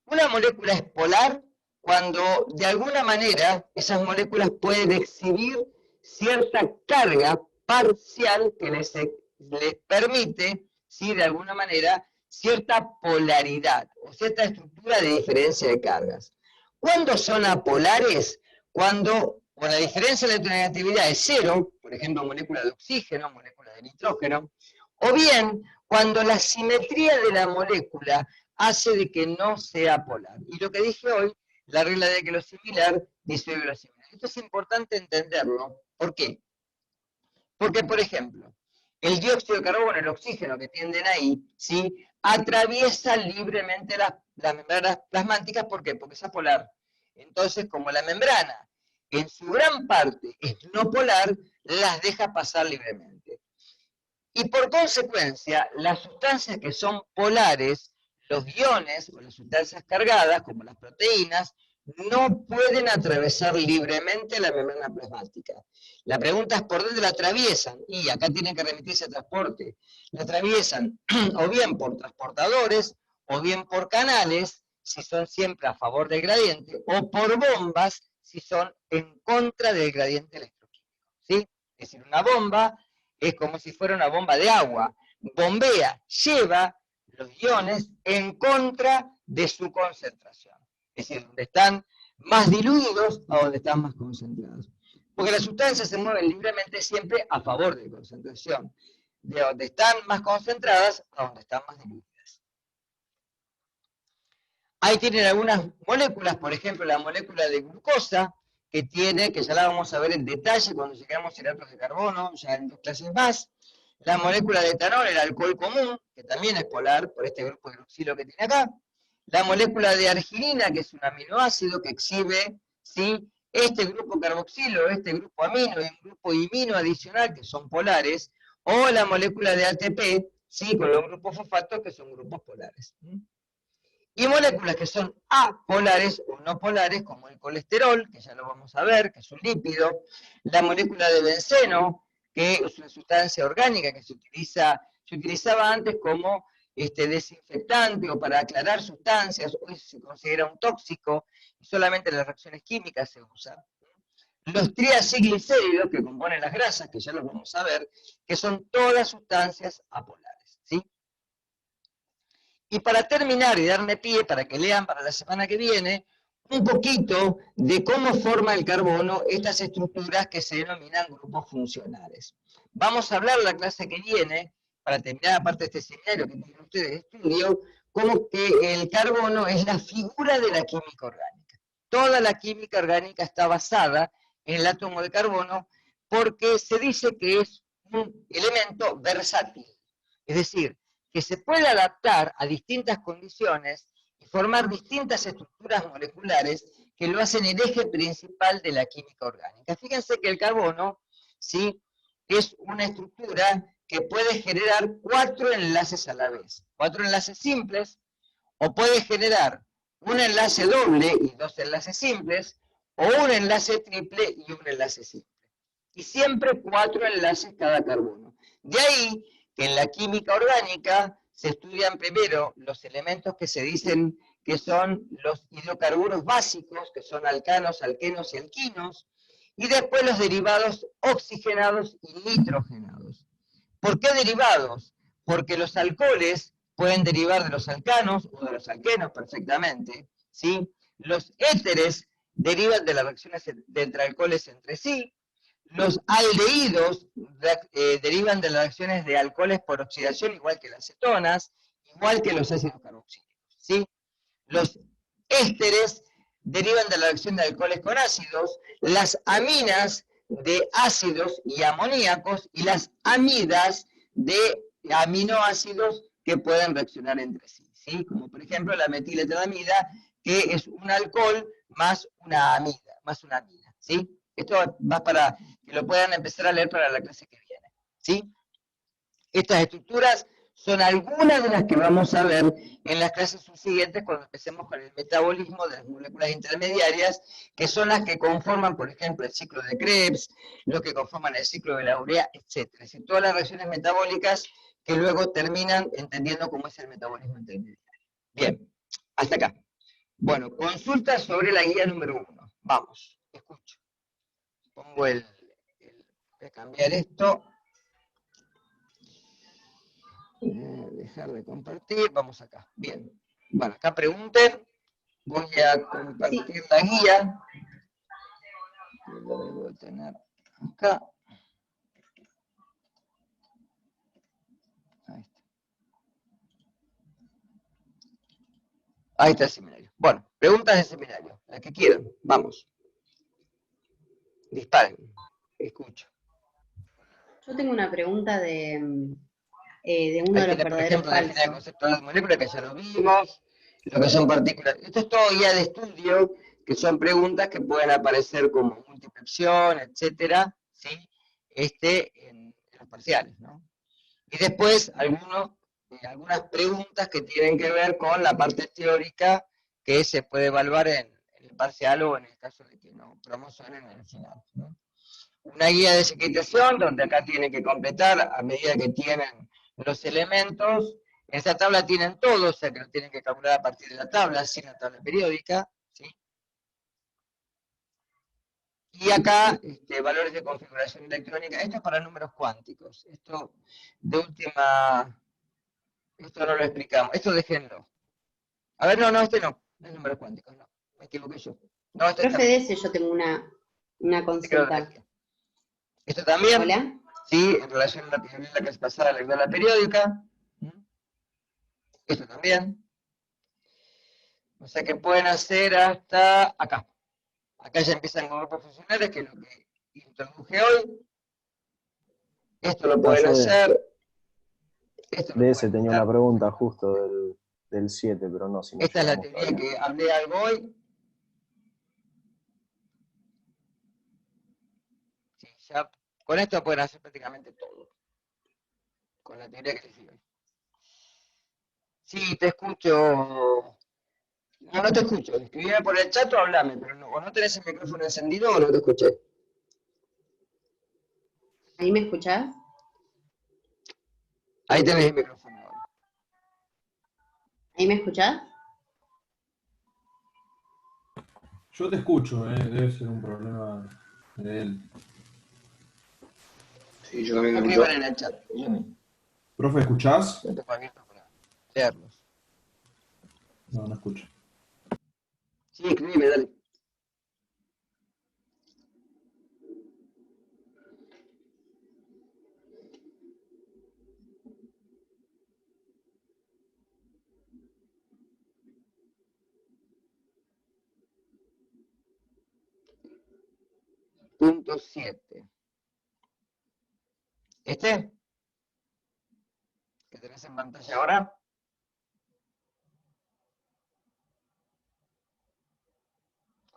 [SPEAKER 1] Una molécula es polar cuando de alguna manera esas moléculas pueden exhibir cierta carga parcial que les permite, ¿sí?, de alguna manera, cierta polaridad o cierta estructura de diferencia de cargas. ¿Cuándo son apolares? Cuando la diferencia de electronegatividad es cero, por ejemplo, molécula de oxígeno, molécula de nitrógeno, o bien cuando la simetría de la molécula hace de que no sea polar. Y lo que dije hoy, la regla de que lo similar disuelve lo similar. Esto es importante entenderlo. ¿Por qué? Porque, por ejemplo, el dióxido de carbono, el oxígeno que tienden ahí, ¿sí?, atraviesa libremente las membranas plasmáticas. ¿Por qué? Porque es apolar. Entonces, como la membrana en su gran parte es no polar, las deja pasar libremente. Y por consecuencia, las sustancias que son polares, los iones o las sustancias cargadas, como las proteínas, no pueden atravesar libremente la membrana plasmática. La pregunta es por dónde la atraviesan, y acá tienen que remitirse a transporte. La atraviesan o bien por transportadores, o bien por canales, si son siempre a favor del gradiente, o por bombas, si son en contra del gradiente electroquímico, ¿sí? Es decir, una bomba es como si fuera una bomba de agua. Bombea, lleva los iones en contra de su concentración. Es decir, donde están más diluidos a donde están más concentrados. Porque las sustancias se mueven libremente siempre a favor de concentración. De donde están más concentradas a donde están más diluidas. Ahí tienen algunas moléculas, por ejemplo, la molécula de glucosa, que ya la vamos a ver en detalle cuando lleguemos a hidratos de carbono, ya en 2 clases más. La molécula de etanol, el alcohol común, que también es polar por este grupo hidroxilo que tiene acá. La molécula de arginina, que es un aminoácido que exhibe, ¿sí?, este grupo carboxilo, este grupo amino y un grupo imino adicional, que son polares, o la molécula de ATP, ¿sí?, con los grupos fosfatos, que son grupos polares. Y moléculas que son apolares o no polares, como el colesterol, que ya lo vamos a ver, que es un lípido, la molécula de benceno, que es una sustancia orgánica que se utilizaba antes como desinfectante o para aclarar sustancias, hoy se considera un tóxico, y solamente en las reacciones químicas se usa. Los triacilglicéridos, que componen las grasas, que ya los vamos a ver, que son todas sustancias apolares, ¿sí? Y para terminar y darme pie para que lean para la semana que viene, un poquito de cómo forma el carbono estas estructuras que se denominan grupos funcionales. Vamos a hablar la clase que viene, para terminar aparte de este seminario que tienen ustedes de estudio, como que el carbono es la figura de la química orgánica. Toda la química orgánica está basada en el átomo de carbono porque se dice que es un elemento versátil. Es decir, que se puede adaptar a distintas condiciones y formar distintas estructuras moleculares que lo hacen el eje principal de la química orgánica. Fíjense que el carbono, ¿sí?, es una estructura que puede generar 4 enlaces a la vez. 4 enlaces simples, o puede generar un enlace doble y 2 enlaces simples, o un enlace triple y un enlace simple. Y siempre 4 enlaces cada carbono. De ahí que en la química orgánica se estudian primero los elementos que se dicen que son los hidrocarburos básicos, que son alcanos, alquenos y alquinos, y después los derivados oxigenados y nitrogenados. ¿Por qué derivados? Porque los alcoholes pueden derivar de los alcanos o de los alquenos perfectamente, ¿sí? Los éteres derivan de las reacciones entre alcoholes entre sí. Los aldehídos derivan de las reacciones de alcoholes por oxidación, igual que las cetonas, igual que los ácidos carboxílicos, ¿sí? Los ésteres derivan de la reacción de alcoholes con ácidos, las aminas de ácidos y amoníacos, y las amidas de aminoácidos que pueden reaccionar entre sí, ¿sí? Como por ejemplo la metileteramida, que es un alcohol más una amida, ¿sí? Esto va para que lo puedan empezar a leer para la clase que viene, ¿sí? Estas estructuras son algunas de las que vamos a ver en las clases subsiguientes cuando empecemos con el metabolismo de las moléculas intermediarias, que son las que conforman, por ejemplo, el ciclo de Krebs, lo que conforman el ciclo de la urea, etc. Es decir, todas las reacciones metabólicas que luego terminan entendiendo cómo es el metabolismo intermediario. Bien, hasta acá. Bueno, consulta sobre la guía número 1. Vamos, escucho. Pongo voy a cambiar esto. Dejar de compartir, vamos acá. Bien. Bueno, acá pregunten. Voy a compartir la guía. Lo debo tener acá. Ahí está. Ahí está el seminario. Bueno, preguntas del seminario, las que quieran. Vamos. Disparen. Escucho.
[SPEAKER 2] Yo tengo una pregunta de uno
[SPEAKER 1] Ahí
[SPEAKER 2] de los
[SPEAKER 1] tiene, por
[SPEAKER 2] verdaderos
[SPEAKER 1] ejemplo, definir el
[SPEAKER 2] falsos.
[SPEAKER 1] concepto de molécula, que ya lo vimos, lo que son partículas. Esto es todo guía de estudio, que son preguntas que pueden aparecer como múltiple opción, etcétera, ¿sí? En los parciales, ¿no? Y después algunas preguntas que tienen que ver con la parte teórica que se puede evaluar en el parcial o en el caso de que no promocionen en el final, ¿no? Una guía de secretación donde acá tienen que completar a medida que tienen los elementos. En esta tabla tienen todo, o sea que lo tienen que calcular a partir de la tabla, sin la tabla periódica, ¿sí? Y acá, valores de configuración electrónica. Esto es para números cuánticos. Esto, de última, esto no lo explicamos. Esto déjenlo. A ver, no, este no. No es números cuánticos, no. Me equivoqué yo. No, esto está
[SPEAKER 2] Profe, de
[SPEAKER 1] bien.
[SPEAKER 2] ese yo tengo una consulta.
[SPEAKER 1] Esto también,
[SPEAKER 2] ¿Hola?
[SPEAKER 1] ¿sí? En relación a la que es pasada, la tabla periódica. Esto también. O sea que pueden hacer hasta acá. Acá ya empiezan con grupos funcionales, que es lo que introduje hoy. Esto lo pueden hacer. Esto lo
[SPEAKER 3] De ese
[SPEAKER 1] pueden
[SPEAKER 3] tenía
[SPEAKER 1] hacer.
[SPEAKER 3] una pregunta justo del 7, pero no, si no
[SPEAKER 1] Esta es la
[SPEAKER 3] llegamos
[SPEAKER 1] teoría
[SPEAKER 3] todavía.
[SPEAKER 1] que hablé algo hoy. Sí, ya con esto pueden hacer prácticamente todo. Con la teoría que les digo. Sí, te escucho. No, no te escucho. Escribime por el chat o hablame, pero no, o no tenés el micrófono encendido o no te escuché.
[SPEAKER 2] ¿Ahí me escuchás?
[SPEAKER 1] Ahí tenés el micrófono ahora.
[SPEAKER 2] ¿Ahí me escuchás?
[SPEAKER 4] Yo te escucho, debe ser un problema de él.
[SPEAKER 1] Sí, yo también escucho. Escriban en el chat. Yo mismo.
[SPEAKER 4] Profe, ¿escuchás?
[SPEAKER 1] Yo tengo abierto para leerlos.
[SPEAKER 4] No, no escucho.
[SPEAKER 1] Sí, escribime, dale. Punto 7. ¿Este? ¿Que tenés en pantalla ahora?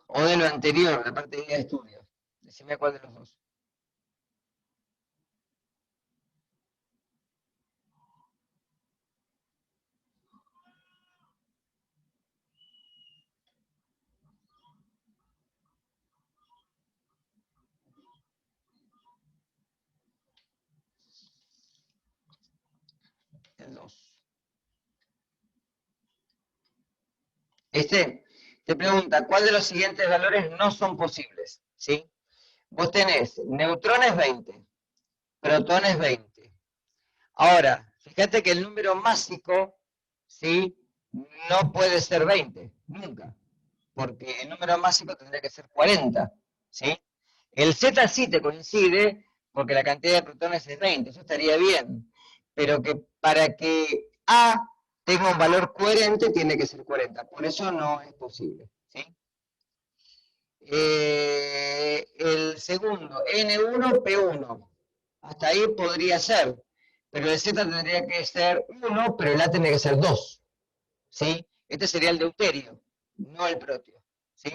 [SPEAKER 1] O de lo anterior, la parte de guía de estudios. Decime cuál de los dos. El 2. Te pregunta, ¿cuál de los siguientes valores no son posibles? ¿Sí? Vos tenés neutrones 20, protones 20. Ahora, fíjate que el número másico, ¿sí? No puede ser 20, nunca. Porque el número másico tendría que ser 40, ¿sí? El Z sí te coincide, porque la cantidad de protones es 20, eso estaría bien. Pero que para que A tenga un valor coherente, tiene que ser 40. Por eso no es posible, ¿sí? El segundo, N1, P1. Hasta ahí podría ser. Pero el Z tendría que ser 1, pero el A tendría que ser 2. ¿Sí? Este sería el deuterio, no el protio. ¿Sí?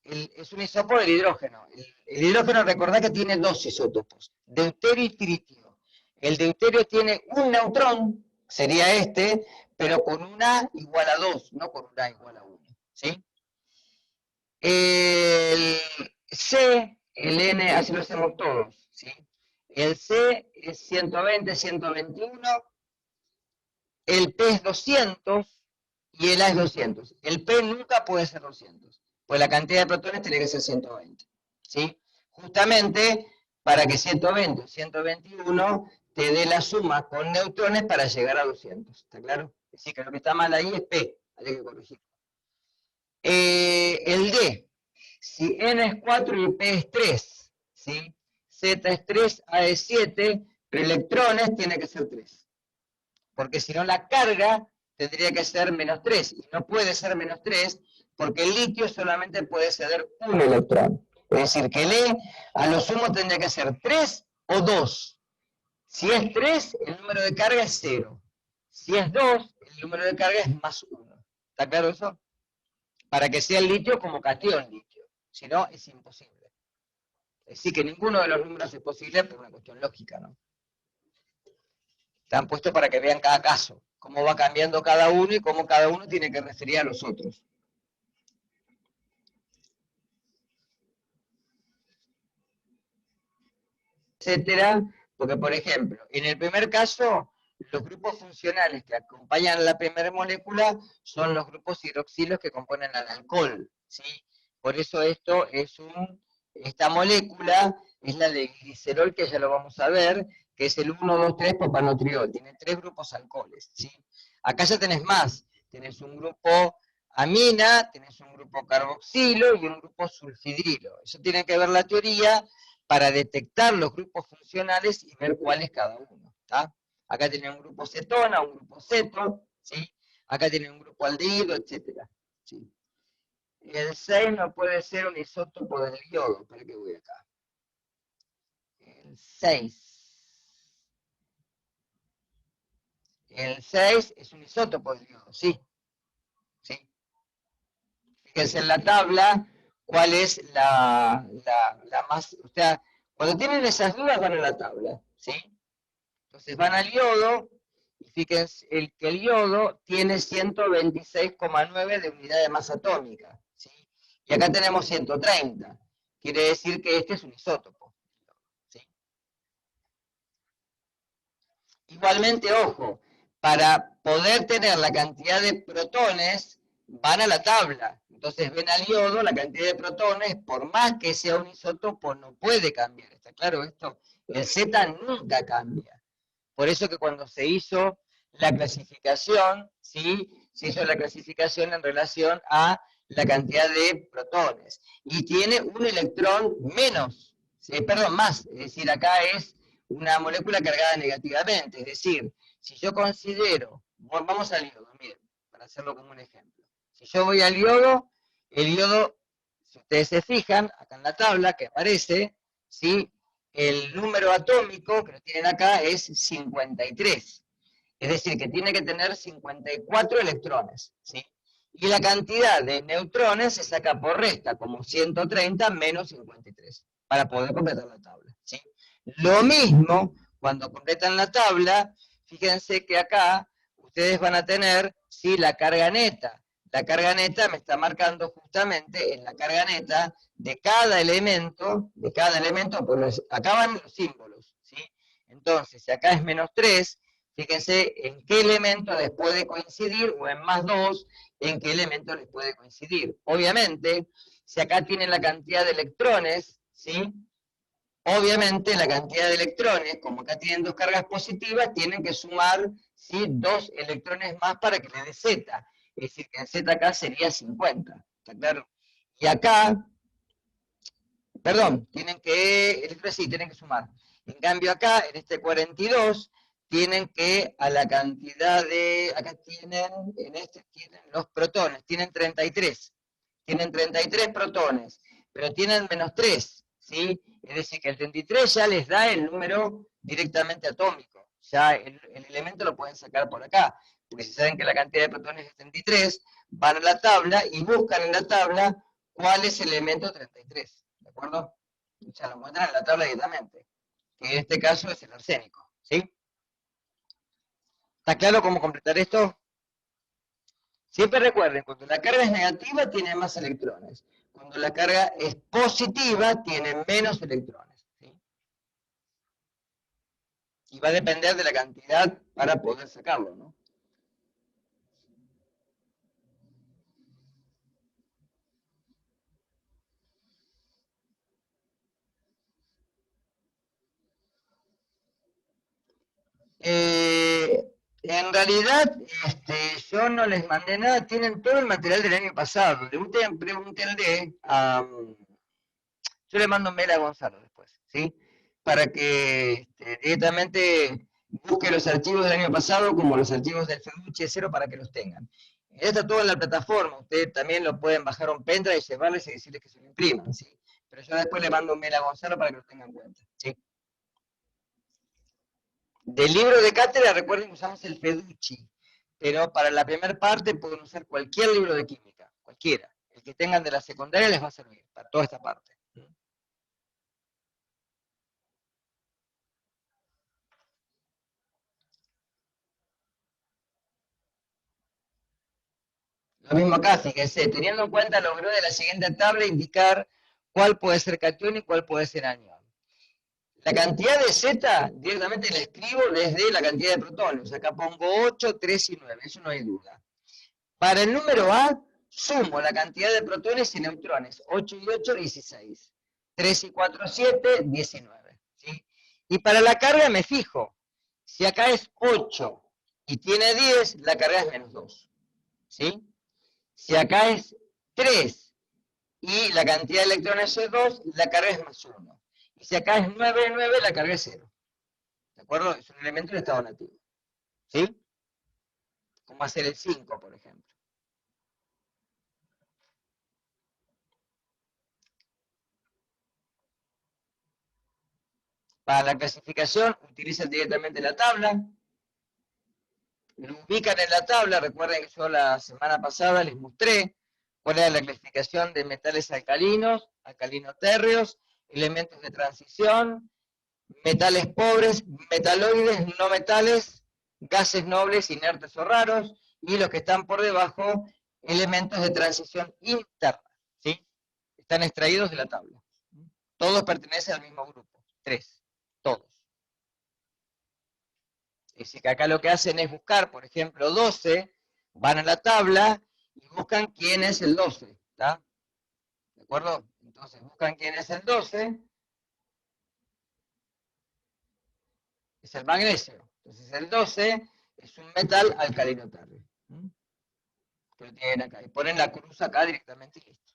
[SPEAKER 1] Es un isótopo del hidrógeno. El hidrógeno, recordad que tiene dos isótopos, deuterio y tritio. El deuterio tiene un neutrón, sería este, pero con un A igual a 2, no con un A igual a 1. ¿Sí? El C, el N, así lo hacemos todos. ¿Sí? El C es 120, 121. el P es 200 y el A es 200. El P nunca puede ser 200, pues la cantidad de protones tiene que ser 120. ¿Sí? Justamente para que 120 o 121 te dé la suma con neutrones para llegar a 200. ¿Está claro? Es decir, que lo que está mal ahí es P, hay que corregirlo. El D, si N es 4 y P es 3, ¿sí? Z es 3, A es 7, pero electrones tiene que ser 3. Porque si no la carga tendría que ser menos 3, y no puede ser menos 3 porque el litio solamente puede ceder un electrón. Es decir, que el E a lo sumo tendría que ser 3 o 2. Si es 3, el número de carga es 0. Si es 2, el número de carga es más 1. ¿Está claro eso? Para que sea el litio como catión litio. Si no, es imposible. Es decir, que ninguno de los números es posible por una cuestión lógica, ¿no? Están puestos para que vean cada caso, cómo va cambiando cada uno y cómo cada uno tiene que referir a los otros. Etcétera, porque por ejemplo, en el primer caso, los grupos funcionales que acompañan a la primera molécula son los grupos hidroxilos que componen al alcohol, ¿sí? Por eso esta molécula es la de glicerol, que ya lo vamos a ver, que es el 1, 2, 3 propanotriol, tiene 3 grupos alcoholes, ¿sí? Acá ya tenés más, tenés un grupo amina, tenés un grupo carboxilo y un grupo sulfidrilo. Eso tiene que ver la teoría para detectar los grupos funcionales y ver cuál es cada uno. ¿Tá? Acá tiene un grupo cetona, un grupo ceto, ¿sí? Acá tiene un grupo aldehído, etc. ¿Sí? El 6 no puede ser un isótopo del yodo. Espera que voy acá. El 6. El 6 es un isótopo del yodo, sí. ¿Sí? Fíjense en la tabla cuál es la más... O sea, cuando tienen esas dudas van a la tabla, ¿sí? Entonces van al yodo, y fíjense que el yodo tiene 126,9 de unidad de masa atómica, ¿sí? Y acá tenemos 130. Quiere decir que este es un isótopo, ¿sí? Igualmente, ojo, para poder tener la cantidad de protones, van a la tabla. Entonces ven al yodo, la cantidad de protones, por más que sea un isótopo, no puede cambiar. ¿Está claro esto? El Z nunca cambia. Por eso que cuando se hizo la clasificación, ¿sí? Se hizo la clasificación en relación a la cantidad de protones. Y tiene un electrón menos, perdón, más. Es decir, acá es una molécula cargada negativamente. Es decir, si yo considero, vamos al yodo, miren, para hacerlo como un ejemplo. Si yo voy al yodo, el yodo, si ustedes se fijan, acá en la tabla que aparece, ¿sí? El número atómico que lo tienen acá es 53. Es decir, que tiene que tener 54 electrones, ¿sí? Y la cantidad de neutrones se saca por resta, como 130 menos 53, para poder completar la tabla, ¿sí? Lo mismo, cuando completan la tabla, fíjense que acá ustedes van a tener, ¿sí? La carga neta. La carga neta me está marcando justamente en la carga neta de cada elemento, pues acá van los símbolos, ¿sí? Entonces, si acá es menos 3, fíjense en qué elemento les puede coincidir, o en más 2, en qué elemento les puede coincidir. Obviamente, si acá tienen la cantidad de electrones, ¿sí? Obviamente la cantidad de electrones, como acá tienen dos cargas positivas, tienen que sumar, ¿sí? 2 electrones más para que le dé Z. Es decir, que en Z acá sería 50. ¿Está claro? Y acá, perdón, tienen que sumar. En cambio acá, en este 42, tienen que a la cantidad de, acá tienen, en este tienen los protones, tienen 33. Tienen 33 protones, pero tienen menos 3, ¿sí? Es decir, que el 33 ya les da el número directamente atómico. Ya el elemento lo pueden sacar por acá, porque si saben que la cantidad de protones es 33, van a la tabla y buscan en la tabla cuál es el elemento 33, ¿de acuerdo? Ya lo encuentran en la tabla directamente, que en este caso es el arsénico, ¿sí? ¿Está claro cómo completar esto? Siempre recuerden, cuando la carga es negativa tiene más electrones. Cuando la carga es positiva tiene menos electrones, ¿sí? Y va a depender de la cantidad para poder sacarlo, ¿no? En realidad, yo no les mandé nada, tienen todo el material del año pasado. Pregúntenle a... Yo le mando un mail a Gonzalo después, ¿sí? Para que directamente busque los archivos del año pasado como los archivos del FEDUCHE 0 para que los tengan. Está todo en la plataforma, ustedes también lo pueden bajar a un pendrive y llevarles y decirles que se lo impriman, ¿sí? Pero yo después le mando un mail a Gonzalo para que lo tengan en cuenta, ¿sí? Del libro de cátedra, recuerden que usamos el FEDUCHI, pero para la primera parte pueden usar cualquier libro de química, cualquiera. El que tengan de la secundaria les va a servir para toda esta parte. Lo mismo acá, fíjense, teniendo en cuenta lo de la siguiente tabla, indicar cuál puede ser catión y cuál puede ser anión. La cantidad de Z directamente la escribo desde la cantidad de protones. Acá pongo 8, 3 y 9, eso no hay duda. Para el número A, sumo la cantidad de protones y neutrones. 8 y 8, 16. 3 y 4, 7, 19. ¿Sí? Y para la carga me fijo. Si acá es 8 y tiene 10, la carga es menos 2. ¿Sí? Si acá es 3 y la cantidad de electrones es 2, la carga es más 1. Y si acá es 9, 9, la carga es 0. ¿De acuerdo? Es un elemento de estado nativo. ¿Sí? Como hacer el 5, por ejemplo. Para la clasificación, utilizan directamente la tabla. Lo ubican en la tabla. Recuerden que yo la semana pasada les mostré cuál era la clasificación de metales alcalinos, alcalino-térreos, elementos de transición, metales pobres, metaloides, no metales, gases nobles, inertes o raros, y los que están por debajo, elementos de transición interna. ¿Sí? Están extraídos de la tabla. Todos pertenecen al mismo grupo. 3. Todos. Es decir, que acá lo que hacen es buscar, por ejemplo, 12, van a la tabla y buscan quién es el 12. ¿Está? ¿De acuerdo? Entonces buscan quién es el 12. Es el magnesio. Entonces el 12 es un metal alcalino térreo. Que lo tienen acá. Y ponen la cruz acá directamente y listo.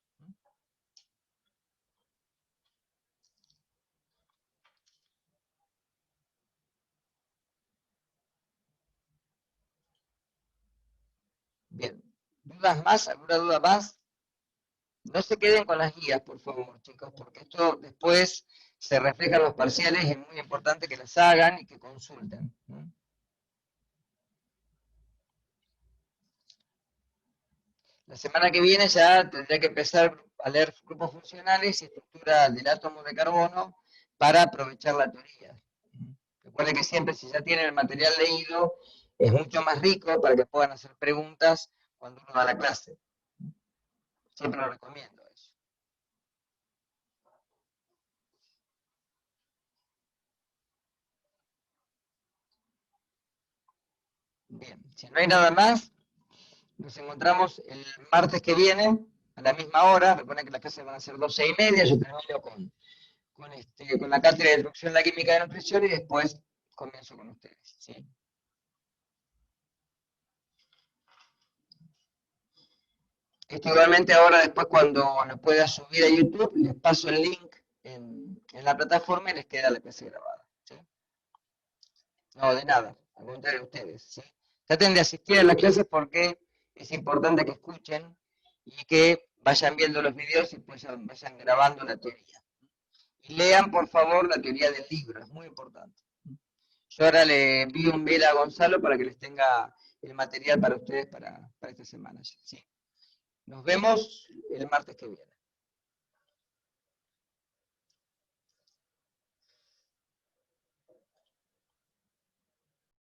[SPEAKER 1] Bien. ¿Dudas más? ¿Alguna duda más? No se queden con las guías, por favor, chicos, porque esto después se refleja en los parciales y es muy importante que las hagan y que consulten. La semana que viene ya tendré que empezar a leer grupos funcionales y estructura del átomo de carbono para aprovechar la teoría. Recuerden que siempre, si ya tienen el material leído, es mucho más rico para que puedan hacer preguntas cuando uno va a la clase. Siempre lo recomiendo eso. Bien, si no hay nada más, nos encontramos el martes que viene, a la misma hora. Recuerden que las clases van a ser 12:30, yo termino con la cátedra de introducción a la química de nutrición y después comienzo con ustedes. ¿Sí? Esto igualmente ahora después cuando lo pueda subir a YouTube, les paso el link en la plataforma y les queda la clase grabada. ¿Sí? No, de nada, al contrario de ustedes. ¿Sí? Traten de asistir a las clases porque es importante que escuchen y que vayan viendo los videos y pues vayan grabando la teoría. Y lean, por favor, la teoría del libro, es muy importante. Yo ahora le envío un mail a Gonzalo para que les tenga el material para ustedes para esta semana. ¿Sí? Nos vemos el martes que viene.